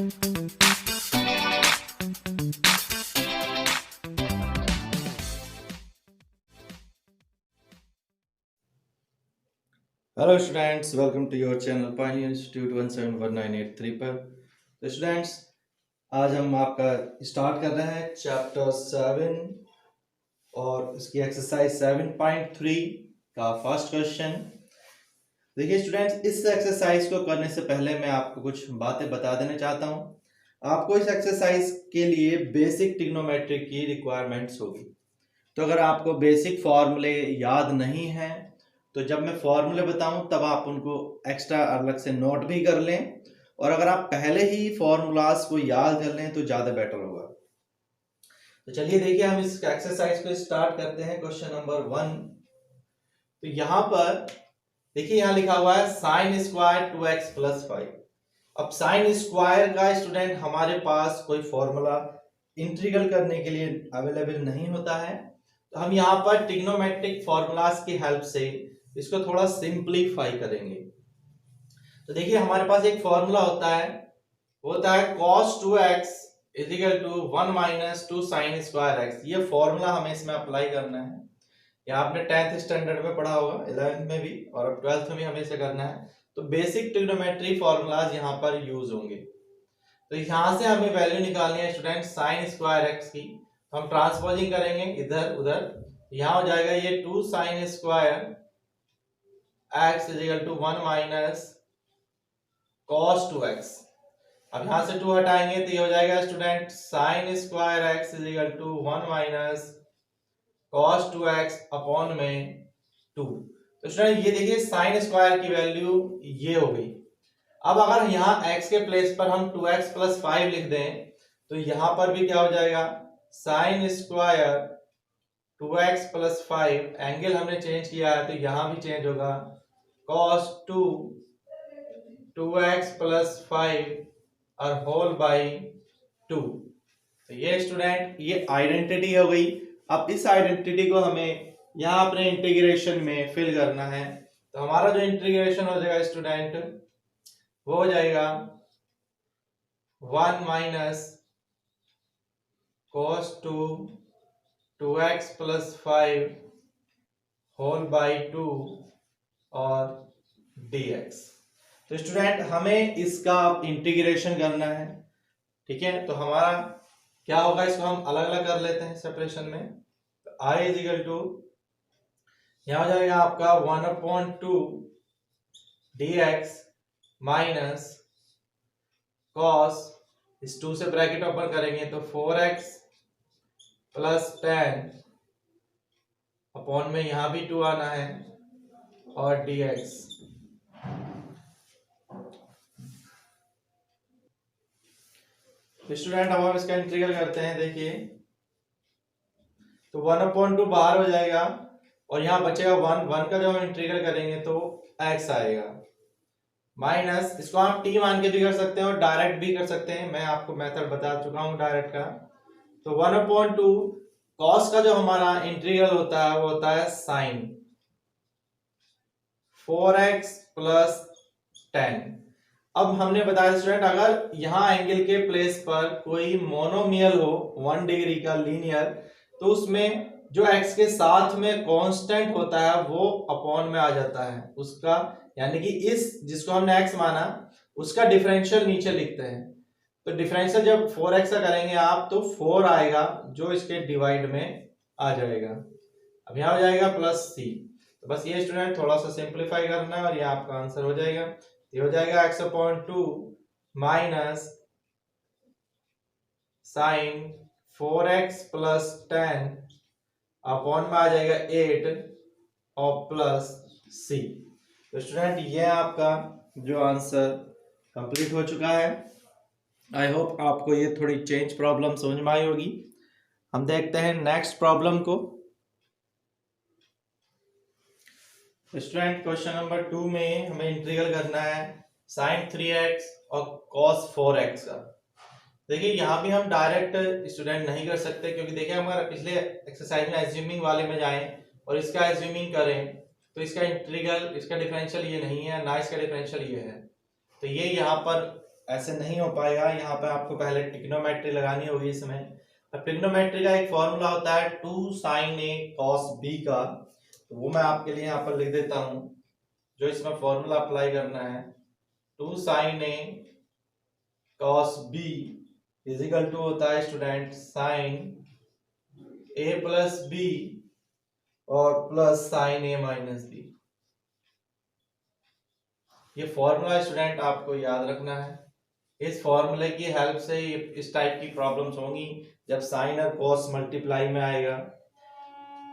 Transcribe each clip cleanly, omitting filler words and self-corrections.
Hello students, welcome to your channel pioneer institute 171983 पर। तो students, आज हम आपका स्टार्ट कर रहे हैं चैप्टर 7 और इसकी एक्सरसाइज 7.3 का फर्स्ट क्वेश्चन। देखिए स्टूडेंट्स, इस एक्सरसाइज को करने से पहले मैं आपको कुछ बातें बता देना चाहता हूँ। आपको इस एक्सरसाइज के लिए बेसिक ट्रिग्नोमेट्री की रिक्वायरमेंट्स होगी। तो अगर आपको बेसिक फॉर्मूले याद नहीं है तो जब मैं फॉर्मूले बताऊं तब आप उनको एक्स्ट्रा अलग से नोट भी कर लें, और अगर आप पहले ही फॉर्मूलाज को याद कर लें तो ज़्यादा बेटर होगा। तो चलिए देखिए, हम इस एक्सरसाइज को स्टार्ट करते हैं। Question number 1। तो यहाँ पर देखिए, यहाँ लिखा हुआ है साइन स्क्वायर 2x + 5। अब साइन स्क्वायर का स्टूडेंट हमारे पास कोई फॉर्मूला इंटीग्रल करने के लिए अवेलेबल नहीं होता है, तो हम यहाँ पर ट्रिग्नोमेट्रिक फॉर्मूलाज की हेल्प से इसको थोड़ा सिंप्लीफाई करेंगे। तो देखिए, हमारे पास एक फॉर्मूला होता है cos 2x = 1 - 2 sin square x। ये फॉर्मूला हमें इसमें अप्लाई करना है। ये आपने 10th स्टैंडर्ड में पढ़ा होगा, 11th में भी, और अब 12th में भी हमें इसे करना है। तो बेसिक ट्रिग्नोमेट्री फॉर्मूलाज यहाँ पर यूज होंगे। तो यहाँ से हमें वैल्यू निकालनी है स्टूडेंट साइन स्क्वायर x की। तो हम ट्रांसपोजिंग करेंगे इधर उधर। यहाँ हो जाएगा ये 2 sin square x = 1 - cos 2x। अब यहां से 2 हटाएंगे तो ये हो जाएगा student sin square x = 1 - cos 2x upon में 2। तो स्टूडेंट ये देखिए, sin स्क्वायर की वैल्यू ये हो गई। अब अगर यहाँ x के प्लेस पर हम 2x + 5 लिख दें तो यहां पर भी क्या हो जाएगा, sin स्क्वायर 2x + 5। एंगल हमने चेंज किया है तो यहां भी चेंज होगा, cos 2x + 5 और होल बाई 2। तो ये स्टूडेंट ये आइडेंटिटी हो गई। अब इस आइडेंटिटी को हमें यहाँ अपने इंटीग्रेशन में फिल करना है। तो हमारा जो इंटीग्रेशन हो जाएगा स्टूडेंट वो हो जाएगा 1 - cos 2x + 5 होल बाई 2 और dx। तो स्टूडेंट हमें इसका इंटीग्रेशन करना है, ठीक है। तो हमारा क्या होगा, इसको हम अलग अलग कर लेते हैं सेपरेशन में। तो I = यहां हो जाएगा आपका 1/2 dx माइनस cos, इस 2 से ब्रैकेट ओपन करेंगे तो 4x + 10 अपॉन में यहां भी 2 आना है और dx। स्टूडेंट अब हम इसका इंटीग्रल करते हैं। देखिए, तो 1/2 बाहर हो जाएगा और यहाँ बचेगा 1 का जब हम इंटीग्रल करेंगे तो x आएगा, माइनस इसको आप t मान के भी कर सकते हैं और डायरेक्ट भी कर सकते हैं। मैं आपको मेथड बता चुका हूँ डायरेक्ट का। तो 1/2 cos का जो हमारा इंटीग्रल होता है वो होता है sin 4x + 10। अब हमने बताया स्टूडेंट, अगर यहाँ एंगल के प्लेस पर कोई मोनोमियल हो 1 डिग्री का लीनियर, तो उसमें जो x के साथ में कांस्टेंट होता है वो अपॉन में आ जाता है उसका, यानी कि इस जिसको हमने x माना उसका डिफरेंशियल नीचे लिखते हैं। तो डिफरेंशियल जब 4x का करेंगे आप तो 4 आएगा जो इसके डिवाइड में आ जाएगा। अब यहाँ हो जाएगा +c। तो बस ये स्टूडेंट थोड़ा सा सिंप्लीफाई करना है और ये आपका आंसर हो जाएगा। ये हो जाएगा x/2 minus sin 4x + 10 upon में आ जाएगा 8 और प्लस c। तो स्टूडेंट ये आपका जो आंसर कंप्लीट हो चुका है। आई होप आपको ये थोड़ी चेंज प्रॉब्लम समझ में आई होगी। हम देखते हैं नेक्स्ट प्रॉब्लम को। स्टूडेंट क्वेश्चन नंबर 2 में हमें इंटीग्रल करना है sin 3x और cos 4x का। देखिए, यहाँ भी हम डायरेक्ट स्टूडेंट नहीं कर सकते, क्योंकि देखिए हमारा पिछले एक्सरसाइज में एज्यूमिंग वाले में जाएं और इसका एज्यूमिंग करें तो इसका इंटीग्रल, इसका डिफरेंशियल ये नहीं है, ना इसका डिफरेंशियल ये है। तो ये यहाँ पर ऐसे नहीं हो पाएगा, यहाँ पे आपको पहले ट्रिग्नोमेट्री लगानी होगी इसमें। अब ट्रिग्नोमेट्री का एक फॉर्मूला होता है 2 sin a cos b का, तो वो मैं आपके लिए यहाँ पर लिख देता हूँ, जो इसमें फॉर्मूला अप्लाई करना है। 2 sin a cos b is equal to होता है student sin a plus b और plus sin a minus b। ये फॉर्मूला स्टूडेंट आपको याद रखना है। इस फॉर्मूले की हेल्प से इस टाइप की प्रॉब्लम्स होंगी जब साइन और कॉस मल्टीप्लाई में आएगा।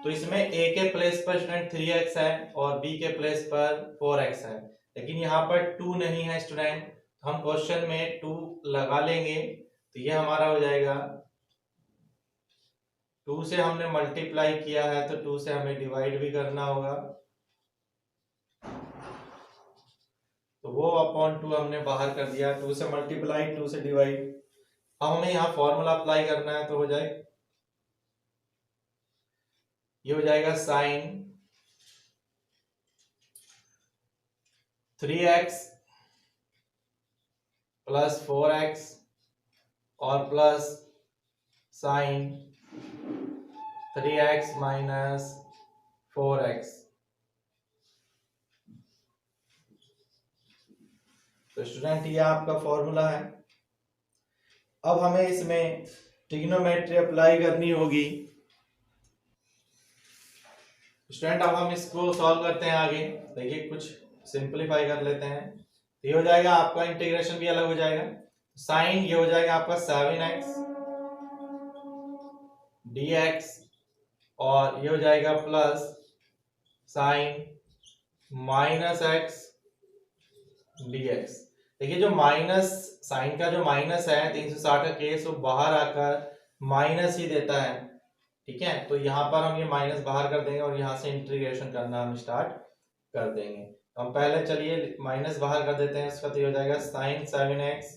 तो इसमें a के प्लेस पर स्टूडेंट 3x है और b के प्लेस पर 4x है, लेकिन यहाँ पर 2 नहीं है स्टूडेंट, तो हम क्वेश्चन में 2 लगा लेंगे, तो ये हमारा हो जाएगा 2 से हमने मल्टीप्लाई किया है तो 2 से हमें डिवाइड भी करना होगा, तो वो अपॉन 2 हमने बाहर कर दिया। 2 से मल्टीप्लाई 2 से डिवाइड। अब हमें यहाँ फॉर्मूला अप्लाई करना है, तो हो जाए ये हो जाएगा साइन 3x प्लस 4x और plus sign 3x minus 4x। तो स्टूडेंट ये आपका फॉर्मूला है। अब हमें इसमें ट्रिग्नोमेट्री अप्लाई करनी होगी। स्टूडेंट अब हम इसको सॉल्व करते हैं आगे। देखिए कुछ सिंपलीफाई कर लेते हैं, तो ये हो जाएगा आपका, इंटीग्रेशन भी अलग हो जाएगा। साइन ये हो जाएगा आपका 7x dx और ये हो जाएगा plus sign minus x dx। देखिए जो माइनस साइन का जो माइनस है 360 का केस, वो बाहर आकर माइनस ही देता है, ठीक है। तो यहाँ पर हम ये माइनस बाहर कर देंगे और यहाँ से इंटीग्रेशन करना हम स्टार्ट कर देंगे। तो हम पहले चलिए माइनस बाहर कर देते हैं इसका, तो ये हो जाएगा साइन 7x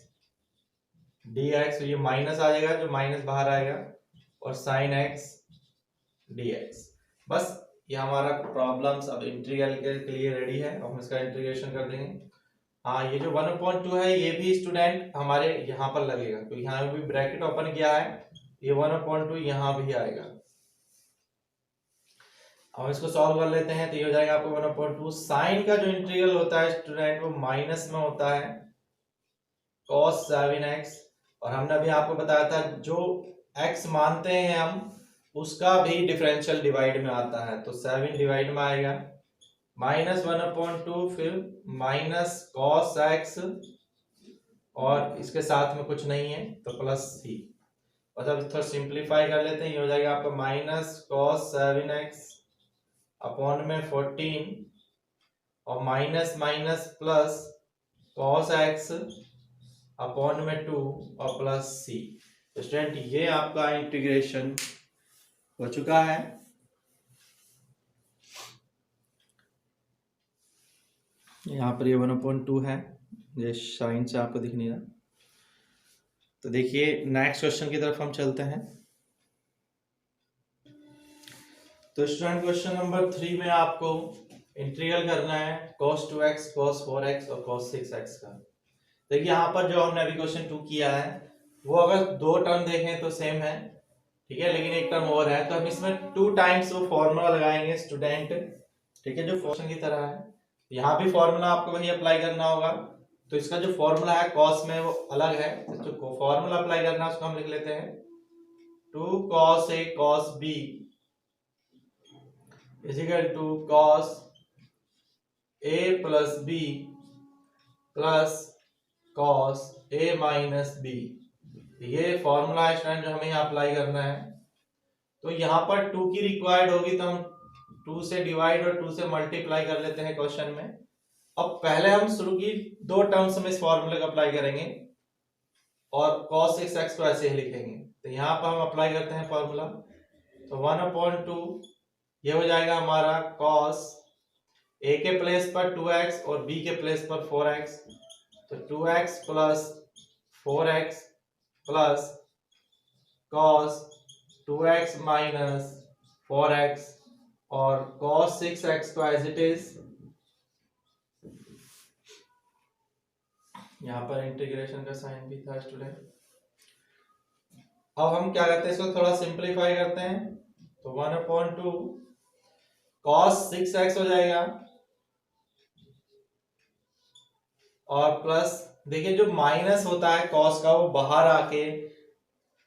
dx, तो ये माइनस आ जाएगा, जो माइनस बाहर आएगा, और साइन x dx। बस ये हमारा प्रॉब्लम्स अब इंटीग्रल के लिए रेडी है। अब हम इसका इंटीग्रेशन कर देंगे। हाँ, ये जो 1/2 है ये भी स्टूडेंट हमारे यहाँ पर लगेगा, तो यहाँ भी ब्रैकेट ओपन किया है, ये 1/2 यहाँ भी आएगा। हम इसको सॉल्व कर लेते हैं, तो ये हो जाएगा आपको 1/2। साइन का जो इंटीग्रल होता है स्टूडेंट वो माइनस में होता है cos 7x, और हमने अभी आपको बताया था जो x मानते हैं हम उसका भी डिफरेंशियल डिवाइड में आता है, तो 7 डिवाइड में आएगा, माइनस 1/2 फिर माइनस cos x और इसके साथ में कुछ नहीं है तो प्लस c। और अब थोड़ा सिंप्लीफाई कर लेते हैं, ये हो जाएगा आपका माइनस cos 7x अपॉन में 14 और minus minus plus cos x upon में 2 और प्लस c। तो स्टूडेंट ये आपका इंटीग्रेशन हो चुका है। यहाँ पर ये 1/2 है, ये साइन से आपको दिख नहीं रहा। तो देखिए नेक्स्ट क्वेश्चन की तरफ हम चलते हैं। तो स्टूडेंट क्वेश्चन नंबर 3 में आपको इंटीग्रल करना है cos 2x, cos 4x और cos 6x का। देखिए यहाँ पर जो हमने अभी क्वेश्चन 2 किया है वो अगर दो टर्म देखें तो सेम है, ठीक है, लेकिन एक टर्म और है, तो हम इसमें 2 टाइम्स वो फॉर्मूला लगाएंगे स्टूडेंट, ठीक है, जो क्वेश्चन की तरह है। यहाँ भी फॉर्मूला आपको वही अप्लाई करना होगा, तो इसका जो फॉर्मूला है कॉस में वो अलग है, तो फॉर्मूला अप्लाई करना है उसको हम लिख लेते हैं 2 cos a cos b is equal to cos a plus b plus cos a minus b। ये फॉर्मूला है स्टूडेंट जो हमें यहाँ अप्लाई करना है। तो यहाँ पर 2 की रिक्वायर्ड होगी, तो हम 2 से डिवाइड और 2 से मल्टीप्लाई कर लेते हैं क्वेश्चन में। अब पहले हम शुरू की 2 टर्म्स में इस फॉर्मूले को अप्लाई करेंगे और cos 6x को ऐसे ही लिखेंगे। तो यहाँ पर हम अप्लाई करते हैं फॉर्मूला, तो 1/2 ये हो जाएगा हमारा cos a के प्लेस पर 2x और b के प्लेस पर 4x, तो 2x plus 4x plus cos 2x minus 4x और cos 6x को एज इट इज यहाँ पर इंटीग्रेशन का साइन भी था स्टूडेंट। अब हम क्या करते हैं, इसको थोड़ा सिंप्लीफाई करते हैं, तो 1/2 cos 6x हो जाएगा, और प्लस देखिए जो माइनस होता है cos का वो बाहर आके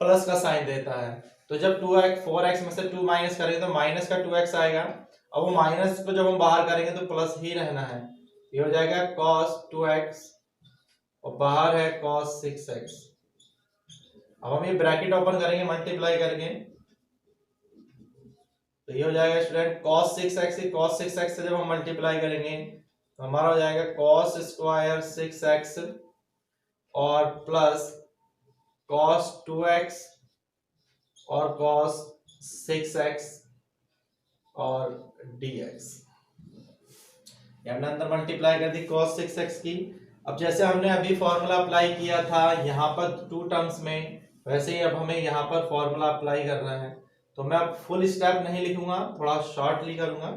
प्लस का साइन देता है, तो जब 2x 4x में से 2 माइनस करेंगे तो माइनस का 2x आएगा। अब वो माइनस को जब हम बाहर करेंगे तो प्लस ही रहना है, ये हो जाएगा cos 2x और बाहर है cos 6x। अब हम ये ब्रैकेट ओपन करेंगे मल्टीप्लाई करके, तो ये हो जाएगा स्टूडेंट cos 6x से cos 6x से जब हम मल्टीप्लाई करेंगे तो हमारा हो जाएगा cos स्क्वायर 6x और प्लस cos 2x और cos 6x और dx। ये हमने अंदर मल्टीप्लाई कर दी cos 6x की। अब जैसे हमने अभी फॉर्मूला अप्लाई किया था यहाँ पर 2 टर्म्स में, वैसे ही अब हमें यहाँ पर फॉर्मूला अप्लाई करना है। तो मैं अब फुल स्टेप नहीं लिखूंगा, थोड़ा शॉर्टली करूंगा।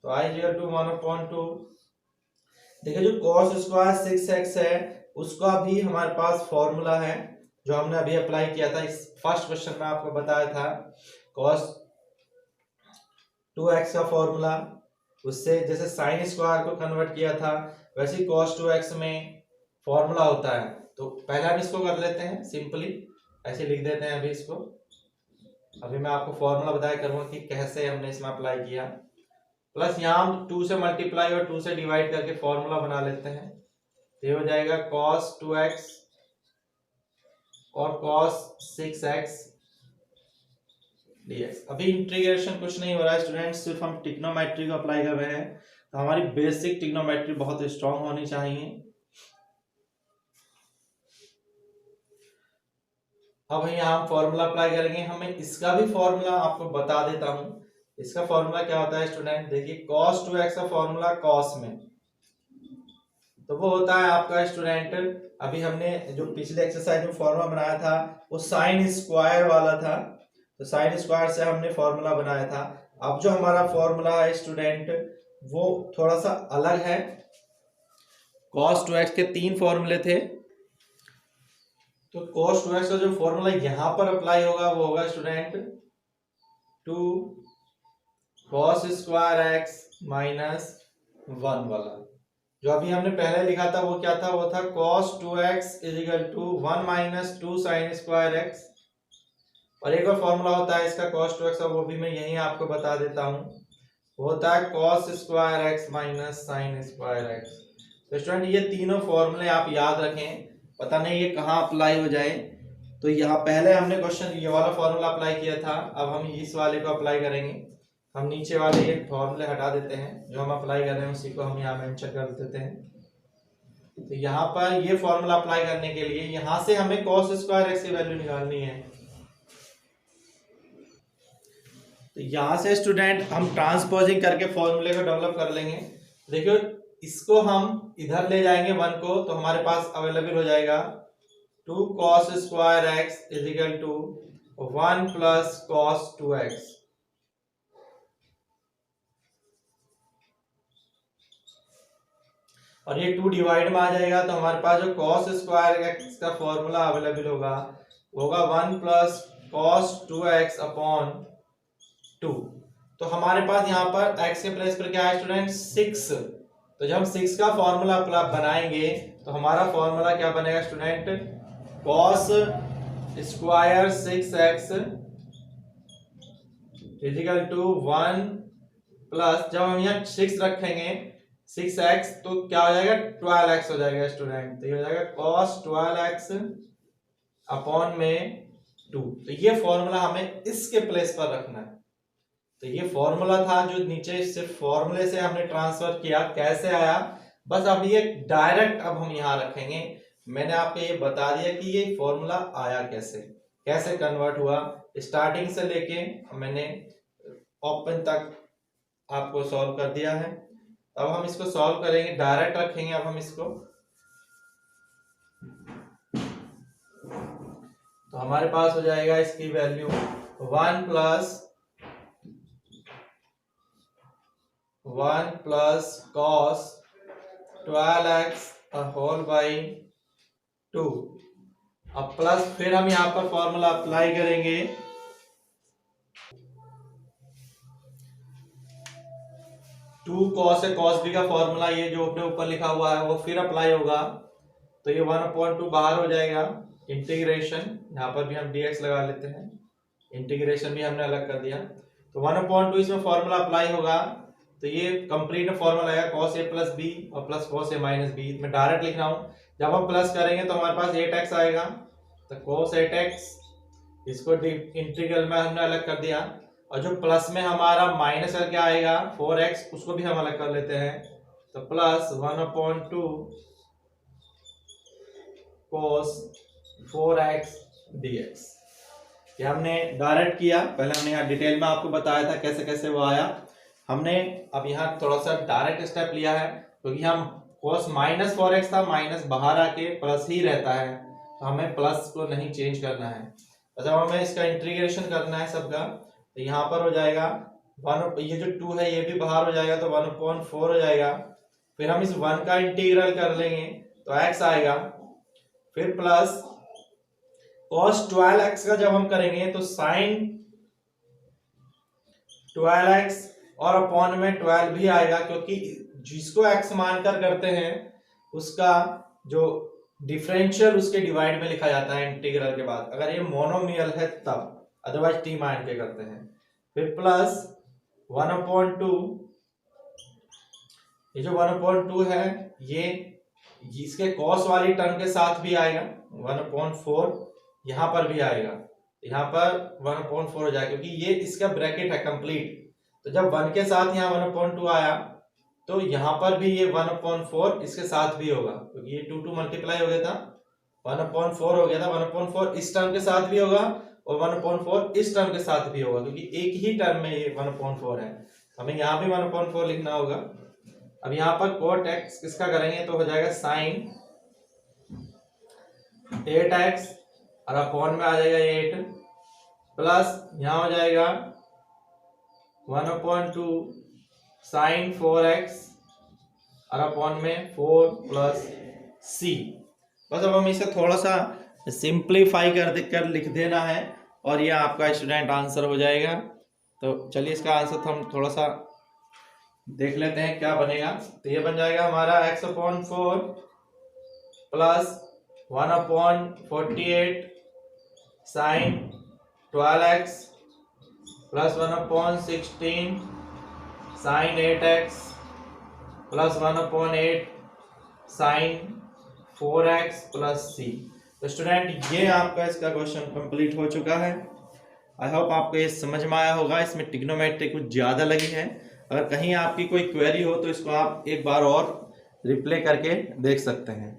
तो i इक्वल टू 1/2, देखिए जो cos स्क्वायर 6x है उसका भी हमारे पास फॉर्मूला है जो हमने अभी अप्लाई किया था। इस फर्स्ट क्वेश्चन में आपको बताया था cos 2x का फॉर्मूला, उससे जैसे साइन स्क्वायर को कन्वर्ट किया था वैसे ही cos 2x में फॉर्मूला होता है। तो पहले हम इसको कर लेते हैं, सिंपली ऐसे लिख देते हैं अभी इसको। अभी मैं आपको फॉर्मूला बताया करूंगा कि कैसे हमने इसमें अप्लाई किया। प्लस यहाँ हम 2 से मल्टीप्लाई और 2 से डिवाइड करके फॉर्मूला बना लेते हैं, ये हो जाएगा cos 2x और cos 6x dx। अभी इंटीग्रेशन कुछ नहीं हो रहा है स्टूडेंट, सिर्फ हम ट्रिग्नोमेट्री को अप्लाई कर रहे हैं। तो हमारी बेसिक ट्रिग्नोमेट्री बहुत स्ट्रांग होनी चाहिए। अब यहाँ हम फॉर्मूला अप्लाई करेंगे, हमें इसका भी फॉर्मूला आपको बता देता हूं। इसका फॉर्मूला क्या होता है स्टूडेंट, देखिए cos 2x का फॉर्मूला cos में तो वो होता है आपका स्टूडेंट, अभी हमने जो पिछले एक्सरसाइज में फॉर्मूला बनाया था वो साइन स्क्वायर वाला था, तो साइन स्क्वायर से हमने फॉर्मूला बनाया था। अब जो हमारा फॉर्मूला है स्टूडेंट वो थोड़ा सा अलग है। cos 2x के 3 फॉर्मूले थे, तो cos 2x का जो फॉर्मूला यहाँ पर अप्लाई होगा वो होगा student 2 cos square x minus 1 वाला। जो अभी हमने पहले लिखा था वो क्या था, वो था cos 2x is equal to 1 minus 2 sine square x। और एक और फॉर्मूला होता है इसका cos 2x, वो भी मैं यही आपको बता देता हूँ, वो होता है cos square x minus sign square x। तो स्टूडेंट ये तीनों फॉर्मूले आप याद रखें, पता नहीं ये कहाँ अप्लाई हो जाए। तो यहाँ पहले हमने क्वेश्चन ये वाला फॉर्मूला अप्लाई किया था, अब हम इस वाले को अप्लाई करेंगे। हम नीचे वाले ये फॉर्मूले हटा देते हैं, जो हम अप्लाई कर रहे हैं उसी को हम यहाँ मेंशन कर देते हैं। तो यहाँ पर ये फॉर्मूला अप्लाई करने के लिए यहाँ से हमें cos स्क्वायर x की वैल्यू निकालनी है। तो यहाँ से स्टूडेंट हम ट्रांसपोजिंग करके फॉर्मूले को डेवलप कर लेंगे। देखियो इसको हम इधर ले जाएंगे 1 को, तो हमारे पास अवेलेबल हो जाएगा 2 cos square x is equal to 1 plus cos 2x। और ये 2 डिवाइड में आ जाएगा, तो हमारे पास जो cos स्क्वायर x का फॉर्मूला अवेलेबल होगा वो होगा 1 प्लस cos 2x अपॉन 2। तो हमारे पास यहाँ पर x के प्लेस पर क्या है स्टूडेंट 6, तो जब हम 6 का फॉर्मूला बनाएंगे तो हमारा फॉर्मूला क्या बनेगा student, cos square 6x is equal to 1 plus, जब हम यहाँ 6 रखेंगे 6x तो क्या हो जाएगा 12x हो जाएगा स्टूडेंट। तो ये हो जाएगा cos 12x अपॉन में 2। तो ये फॉर्मूला हमें इसके प्लेस पर रखना है। तो ये फॉर्मूला था जो नीचे सिर्फ फॉर्मूले से हमने ट्रांसफर किया, कैसे आया बस अब ये डायरेक्ट अब हम यहाँ रखेंगे। मैंने आपको ये बता दिया कि ये फॉर्मूला आया कैसे, कैसे कन्वर्ट हुआ, स्टार्टिंग से लेके मैंने ओपन तक आपको सॉल्व कर दिया है। अब हम इसको सॉल्व करेंगे, डायरेक्ट रखेंगे अब हम इसको। तो हमारे पास हो जाएगा इसकी value 1 plus cos 12x whole by 2। अब प्लस फिर हम यहाँ पर फॉर्मूला अप्लाई करेंगे, 2 cos है, cos b का फॉर्मूला ये जो अपने ऊपर लिखा हुआ है वो फिर अप्लाई होगा, तो ये 1/2 बाहर हो जाएगा। इंटीग्रेशन यहाँ पर भी हम dx लगा लेते हैं, इंटीग्रेशन भी हमने अलग कर दिया, तो 1/2 इसमें फॉर्मूला अप्लाई होगा, तो ये कंप्लीट फॉर्मूला आएगा cos a प्लस बी और plus cos a minus B. मैं डायरेक्ट लिख रहा हूँ, जब हम प्लस करेंगे तो हमारे पास 8x आएगा, तो cos 8x, इसको इंटीग्रल में हमने अलग कर दिया, और जो प्लस में हमारा माइनस करके आएगा 4x, उसको भी हम अलग कर लेते हैं, तो प्लस 1/2 cos 4x dx। ये हमने डायरेक्ट किया, पहले हमने यहाँ डिटेल में आपको बताया था कैसे कैसे वो आया। हमने अब यहाँ थोड़ा सा डायरेक्ट स्टेप लिया है, क्योंकि हम cos माइनस 4x था, माइनस बाहर आके प्लस ही रहता है, तो हमें प्लस को नहीं चेंज करना है। तो जब हमें इसका इंटीग्रेशन करना है सबका, तो यहाँ पर हो जाएगा 1, ये जो 2 है ये भी बाहर हो जाएगा, तो 1/4 हो जाएगा। फिर हम इस 1 का इंटीग्रल कर लेंगे तो x आएगा, फिर प्लस cos 12x का जब हम करेंगे तो sin 12x और अपॉन में 12 भी आएगा, क्योंकि जिसको x मानकर करते हैं उसका जो डिफरेंशियल उसके डिवाइड में लिखा जाता है इंटीग्रल के बाद, अगर ये मोनोमियल है तब, अदरवाइज t मान के करते हैं। फिर प्लस 1/2, ये जो 1/2 है ये इसके cos वाली टर्म के साथ भी आएगा, 1/4 यहाँ पर भी आएगा, यहाँ पर 1/4 हो जाएगा, क्योंकि ये इसका ब्रैकेट है कंप्लीट, तो जब 1 के साथ यहाँ 1/2 आया तो यहाँ पर भी ये 1/4 इसके साथ भी होगा, क्योंकि ये 2 मल्टीप्लाई हो गया था, 1/4 हो गया था, 1/4 इस टर्म के साथ भी होगा और 1/4 इस टर्म के साथ भी होगा, क्योंकि एक ही टर्म में ये 1/4 है, हमें यहाँ भी 1/4 लिखना होगा। अब यहाँ पर cot x किसका करेंगे तो हो जाएगा sin 8x और अपॉन में आ जाएगा 8, प्लस यहाँ हो जाएगा 1/2 sin 4x और अपॉन में 4 प्लस c। बस अब हम इसे थोड़ा सा सिंप्लीफाई कर लिख देना है और ये आपका स्टूडेंट आंसर हो जाएगा। तो चलिए इसका आंसर हम थोड़ा सा देख लेते हैं क्या बनेगा। तो ये बन जाएगा हमारा x/4 plus 1/48 sin 12x plus 1/16 sin 8x plus 1/8 sin 4x plus c। तो स्टूडेंट ये आपका इसका क्वेश्चन कंप्लीट हो चुका है। आई होप आपको ये समझ में आया होगा। इसमें ट्रिग्नोमेट्री कुछ ज़्यादा लगी है, अगर कहीं आपकी कोई क्वेरी हो तो इसको आप एक बार और रिप्ले करके देख सकते हैं।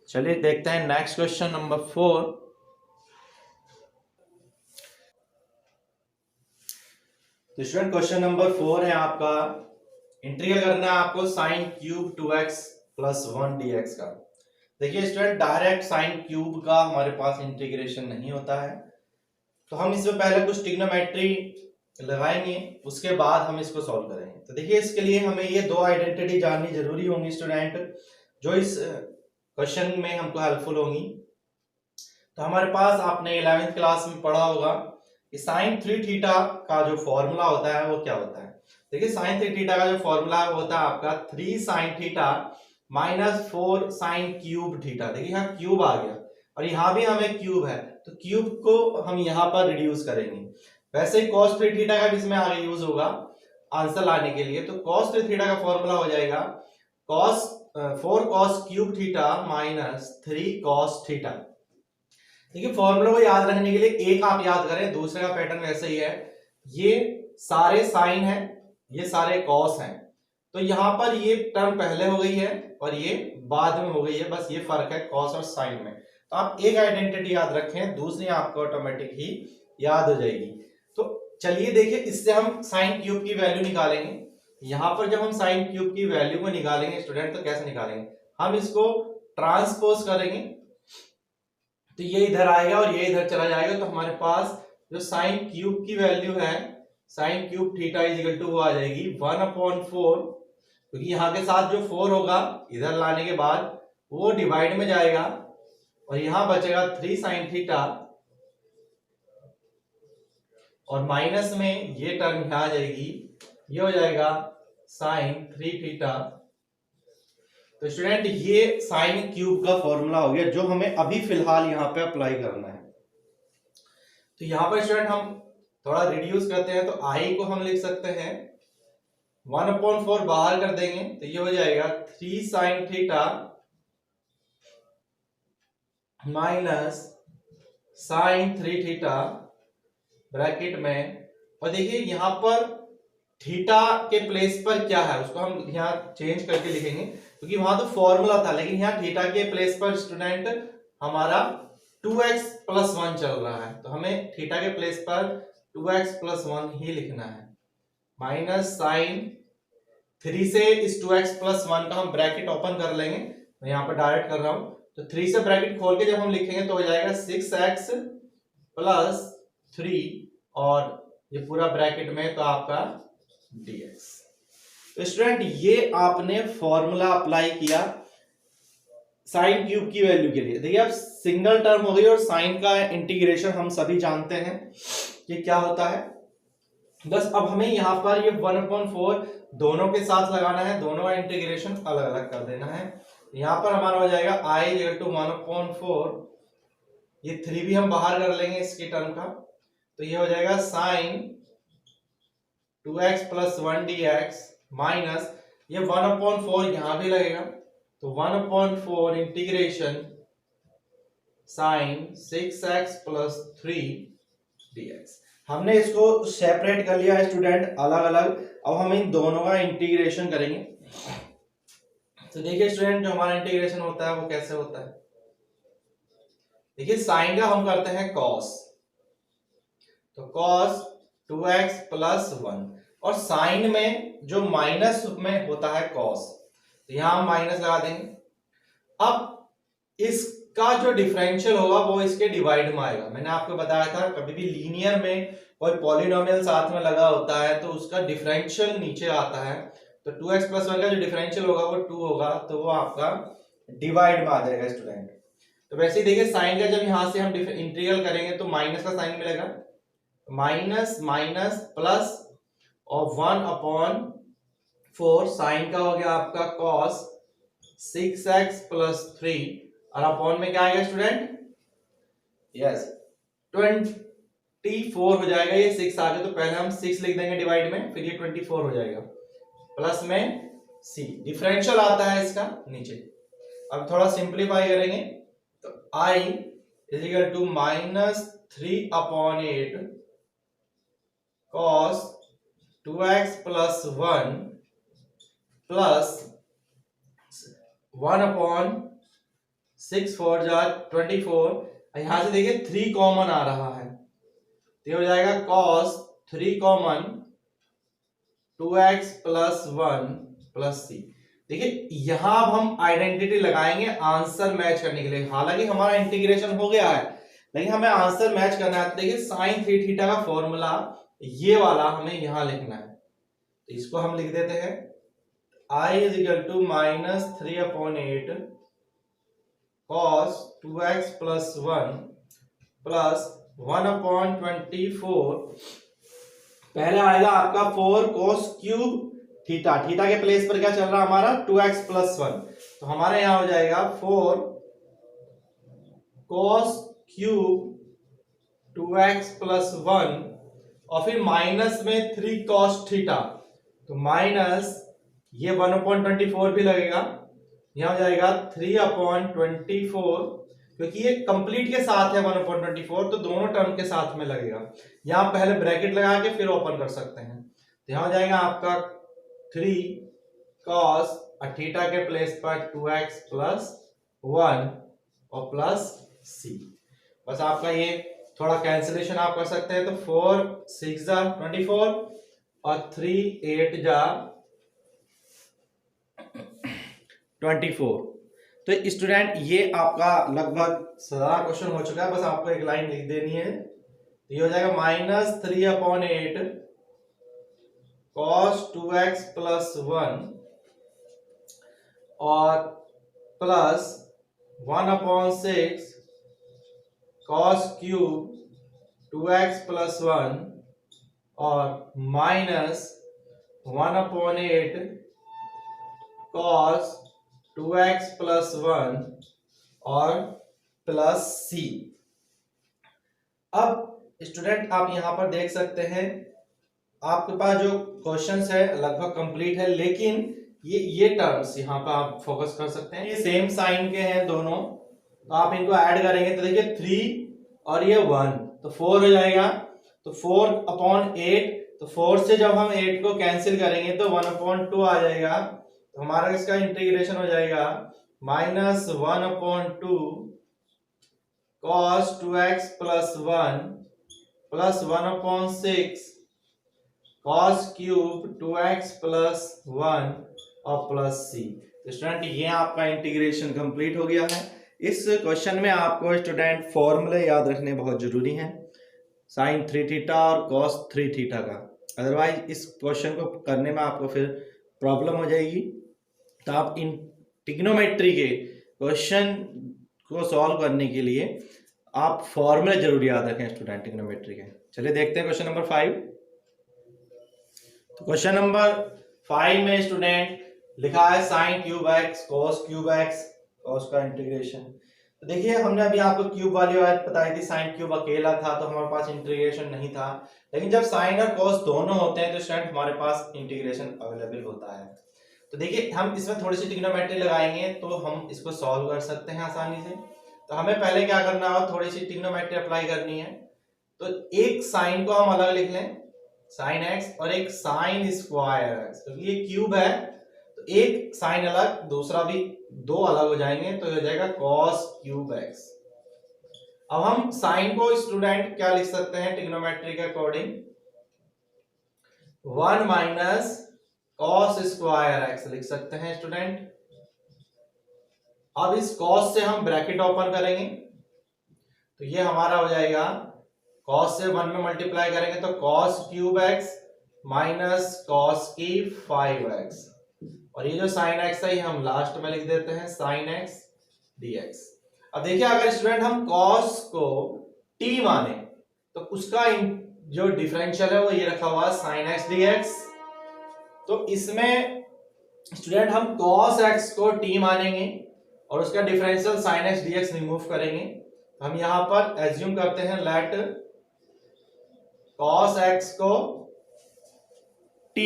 चलिए देखते हैं नेक्स्ट क्वेश्चन नंबर 4। तो स्टूडेंट क्वेश्चन नंबर 4 है आपका, इंटीग्रल करना है आपको sin cube 2x plus 1 dx का। देखिए स्टूडेंट डायरेक्ट sin क्यूब का हमारे पास इंटीग्रेशन नहीं होता है, तो हम इसमें पहले कुछ ट्रिग्नोमेट्री लगाएंगे, उसके बाद हम इसको सॉल्व करेंगे। तो देखिए इसके लिए हमें ये दो आइडेंटिटी जाननी जरूरी होंगी स्टूडेंट, जो इस क्वेश्चन में हमको हेल्पफुल होंगी। तो हमारे पास आपने 11th क्लास में पढ़ा होगा कि sin 3 थीटा का जो फॉर्मूला होता है वो क्या होता है। देखिए sin 3 थीटा का जो फॉर्मूला होता है आपका 3 sin theta minus 4 sin cube theta. देखिए यहाँ क्यूब आ गया और यहाँ भी हमें क्यूब है, तो क्यूब को हम यहाँ पर रिड्यूस करेंगे। वैसे ही cos 3 थीटा का भी इसमें आगे यूज होगा आंसर लाने के लिए। तो cos 3 थीटा का फॉर्मूला हो जाएगा 4 cos cube theta minus 3 cos theta. देखिए फॉर्मूला को याद रखने के लिए एक आप याद करें, दूसरे का पैटर्न वैसे ही है। ये सारे साइन है, ये सारे कॉस हैं, तो यहाँ पर ये टर्म पहले हो गई है और ये बाद में हो गई है, बस ये फर्क है कॉस और साइन में। तो आप एक आइडेंटिटी याद रखें, दूसरी आपको ऑटोमेटिक ही याद हो जाएगी। तो चलिए देखिए, इससे हम साइन क्यूब की वैल्यू निकालेंगे। यहाँ पर जब हम साइन क्यूब की वैल्यू को निकालेंगे स्टूडेंट, तो कैसे निकालेंगे, हम इसको ट्रांसपोज करेंगे, तो ये इधर आएगा और ये इधर चला जाएगा, तो हमारे पास जो साइन क्यूब की वैल्यू है sine cube theta is equal to वो आ जाएगी 1/4, क्योंकि यहाँ के साथ जो 4 होगा इधर लाने के बाद वो डिवाइड में जाएगा और यहां बचेगा 3 sin थीटा और माइनस में ये टर्म यहां आ जाएगी, ये हो जाएगा sin 3 थीटा। तो स्टूडेंट ये साइन क्यूब का फॉर्मूला हो गया जो हमें अभी फिलहाल यहाँ पे अप्लाई करना है। तो यहाँ पर स्टूडेंट हम थोड़ा रिड्यूस करते हैं, तो आई को हम लिख सकते हैं 1/4 बाहर कर देंगे तो ये हो जाएगा 3 sin theta minus sin 3 theta bracket में। और देखिए यहाँ पर थीटा के प्लेस पर क्या है उसको हम यहाँ चेंज करके लिखेंगे, क्योंकि वहां तो फॉर्मूला था, लेकिन यहाँ थीटा के प्लेस पर स्टूडेंट हमारा 2x + 1 चल रहा है, तो हमें थीटा के प्लेस पर 2x + 1 ही लिखना है। माइनस साइन 3 से इस 2x + 1 का हम ब्रैकेट ओपन कर लेंगे, मैं यहाँ पर डायरेक्ट कर रहा हूं, तो 3 से ब्रैकेट खोल के जब हम लिखेंगे तो हो जाएगा 6x + 3 और ये पूरा ब्रैकेट में तो आपका dx। तो स्टूडेंट ये आपने फॉर्मूला अप्लाई किया साइन क्यूब की वैल्यू के लिए। देखिए अब सिंगल टर्म हो गई और साइन का इंटीग्रेशन हम सभी जानते हैं कि क्या होता है। बस अब हमें यहाँ पर ये 1/4 दोनों के साथ लगाना है, दोनों का इंटीग्रेशन अलग अलग कर देना है। यहाँ पर हमारा हो जाएगा i = 1/4, ये 3 भी हम बाहर कर लेंगे इसकी टर्म का, तो ये हो जाएगा साइन 2x + 1 dx माइनस ये 1/4 यहां भी लगेगा, तो 1/4 इंटीग्रेशन साइन 6x + 3 dx। हमने इसको सेपरेट कर लिया है स्टूडेंट अलग अलग। अब हम इन दोनों का इंटीग्रेशन करेंगे। तो देखिए स्टूडेंट जो हमारा इंटीग्रेशन होता है वो कैसे होता है। देखिए साइन का हम करते हैं कॉस, तो कॉस 2x + 1 और साइन में जो माइनस में होता है कॉस, तो यहां हम माइनस लगा देंगे। अब इसका जो डिफरेंशियल होगा वो इसके डिवाइड में आएगा। मैंने आपको बताया था कभी भी लीनियर में कोई पॉलिनोमियल साथ में लगा होता है तो उसका डिफरेंशियल नीचे आता है, तो 2x + 1 का जो डिफरेंशियल होगा वो 2 होगा, तो वो आपका डिवाइड में आ जाएगा स्टूडेंट। तो वैसे ही देखिए साइन का जब यहां से हम इंटीग्रल करेंगे तो माइनस का साइन मिलेगा, माइनस माइनस प्लस और 1/4 साइन का हो गया आपका cos 6x + 3 और अपॉन में क्या आएगा स्टूडेंट, यस 24 हो जाएगा। ये 6 आ गया तो पहले हम 6 लिख देंगे डिवाइड में, फिर ये 24 हो जाएगा, प्लस में c डिफरेंशियल आता है इसका नीचे। अब थोड़ा सिंप्लीफाई करेंगे तो i = -3/8 cos 2x + 1 प्लस 1/6 4 जा 24। यहां से देखिए 3 कॉमन आ रहा है तो हो जाएगा cos 3 कॉमन 2x + 1 + c। देखिए यहां अब हम आइडेंटिटी लगाएंगे आंसर मैच करने के लिए। हालांकि हमारा इंटीग्रेशन हो गया है लेकिन हमें आंसर मैच करना है। देखिए sin 3 थीटा का फॉर्मूला ये वाला हमें यहां लिखना है, तो इसको हम लिख देते हैं i = -3/8 cos 2x + 1 प्लस 1/24। पहले आएगा आपका 4 cos क्यूब थीटा, थीटा के प्लेस पर क्या चल रहा है हमारा 2x + 1, तो हमारे यहां हो जाएगा 4 cos क्यूब 2x + 1 और फिर माइनस में 3 cos थीटा, तो माइनस ये 1/24 भी लगेगा, यहां हो जाएगा 3/24 क्योंकि ये कंप्लीट के साथ है 1/24 तो दोनों टर्म के साथ में लगेगा। यहां पहले ब्रैकेट लगा के फिर ओपन कर सकते हैं, तो यहां हो जाएगा आपका 3 cos थीटा के प्लेस पर 2x + 1 और प्लस c। बस आपका ये थोड़ा कैंसिलेशन आप कर सकते हैं, तो 4 6 जा 24 और 3 8 जा 24। तो स्टूडेंट ये आपका लगभग सारा क्वेश्चन हो चुका है, बस आपको एक लाइन लिख देनी है, तो ये हो जाएगा -3/8 cos 2x + 1 और plus 1/6 cos cube 2x plus 1 और माइनस 1/8 cos 2x प्लस 1 और प्लस c। अब स्टूडेंट आप यहां पर देख सकते हैं आपके पास जो क्वेश्चंस है लगभग कंप्लीट है, लेकिन ये टर्म्स यहाँ पर आप फोकस कर सकते हैं। ये सेम साइन के हैं दोनों, तो आप इनको ऐड करेंगे तो देखिए 3 और ये 1 तो 4 हो जाएगा। तो 4/8, तो 4 से जब हम 8 को कैंसिल करेंगे तो 1/2 आ जाएगा। तो हमारा इसका इंटीग्रेशन हो जाएगा -1/2 cos 2x plus 1 plus 1/6 cos cube 2x plus 1 और प्लस c। तो स्टूडेंट ये आपका इंटीग्रेशन कंप्लीट हो गया है। इस क्वेश्चन में आपको स्टूडेंट फॉर्मूले याद रखने बहुत जरूरी हैं, sin 3 थीटा और cos 3 थीटा का, अदरवाइज इस क्वेश्चन को करने में आपको फिर प्रॉब्लम हो जाएगी। तो आप इन ट्रिग्नोमेट्री के क्वेश्चन को सॉल्व करने के लिए आप फॉर्मूले जरूर याद रखें स्टूडेंट ट्रिग्नोमेट्री के। चलिए देखते हैं क्वेश्चन नंबर 5। तो क्वेश्चन नंबर 5 में स्टूडेंट लिखा है sin cube x cos cube x, cos का इंटीग्रेशन। तो देखिए हमने अभी आपको क्यूब वाली बात बताई थी, sin क्यूब अकेला था तो हमारे पास इंटीग्रेशन नहीं था, लेकिन जब sin और cos दोनों होते हैं तो स्टूडेंट हमारे पास इंटीग्रेशन अवेलेबल होता है। तो देखिए हम इसमें थोड़ी सी ट्रिग्नोमेट्री लगाएंगे तो हम इसको सॉल्व कर सकते हैं आसानी से। तो हमें पहले क्या करना होगा, थोड़ी सी ट्रिग्नोमेट्री अप्लाई करनी है। तो एक साइन को हम अलग लिख लें, साइन x, और एक साइन स्क्वायर x, क्योंकि ये क्यूब है तो एक साइन अलग दूसरा भी दो अलग हो जाएंगे, तो हो जाएगा cos क्यूब x। अब हम साइन को स्टूडेंट क्या लिख सकते हैं ट्रिग्नोमेट्री के according, 1 minus cos square x लिख सकते हैं स्टूडेंट। अब इस cos से हम ब्रैकेट ओपन करेंगे तो ये हमारा हो जाएगा, cos से 1 में मल्टीप्लाई करेंगे तो cos cube x minus cos की 5x, और ये जो sin x है ये हम लास्ट में लिख देते हैं sin x dx। अब देखिए अगर स्टूडेंट हम cos को t माने तो उसका जो डिफरेंशियल है वो ये रखा हुआ है sin x dx। तो इसमें स्टूडेंट हम cos x को t मानेंगे और उसका differential sin x dx remove करेंगे। हम यहां पर एज्यूम करते हैं लेट cos x को t,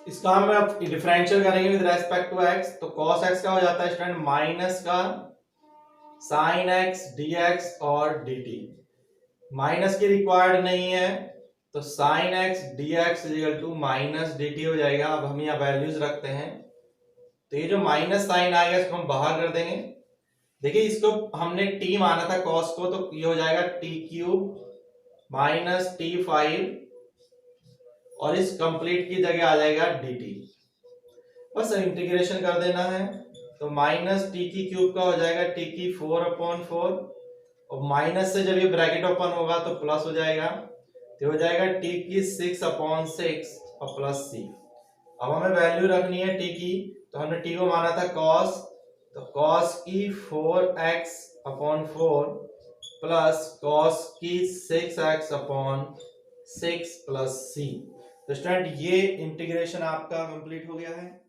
इसका हम डिफरेंशियल करेंगे विद रेस्पेक्ट टू x, तो cos x का हो जाता है स्टूडेंट माइनस का sin x dx और dt। माइनस की रिक्वायर्ड नहीं है तो sin x dx equal to minus dt हो जाएगा। अब हम यहाँ वैल्यूज रखते हैं तो ये जो माइनस साइन आएगा इसको हम बाहर कर देंगे। देखिए इसको हमने t माना था cos को, तो ये हो जाएगा t क्यूब माइनस t5 और इस कंप्लीट की जगह आ जाएगा dt। बस इंटीग्रेशन कर देना है तो माइनस t की क्यूब का हो जाएगा t की 4/4, और माइनस से जब ये ब्रैकेट ओपन होगा तो प्लस हो जाएगा, तो हो जाएगा t की 6/6 और प्लस c। अब हमें वैल्यू रखनी है t की, तो हमने t को माना था cos, तो cos की 4x/4 प्लस cos की 6x/6 प्लस c। तो स्टूडेंट ये इंटीग्रेशन आपका कंप्लीट हो गया है।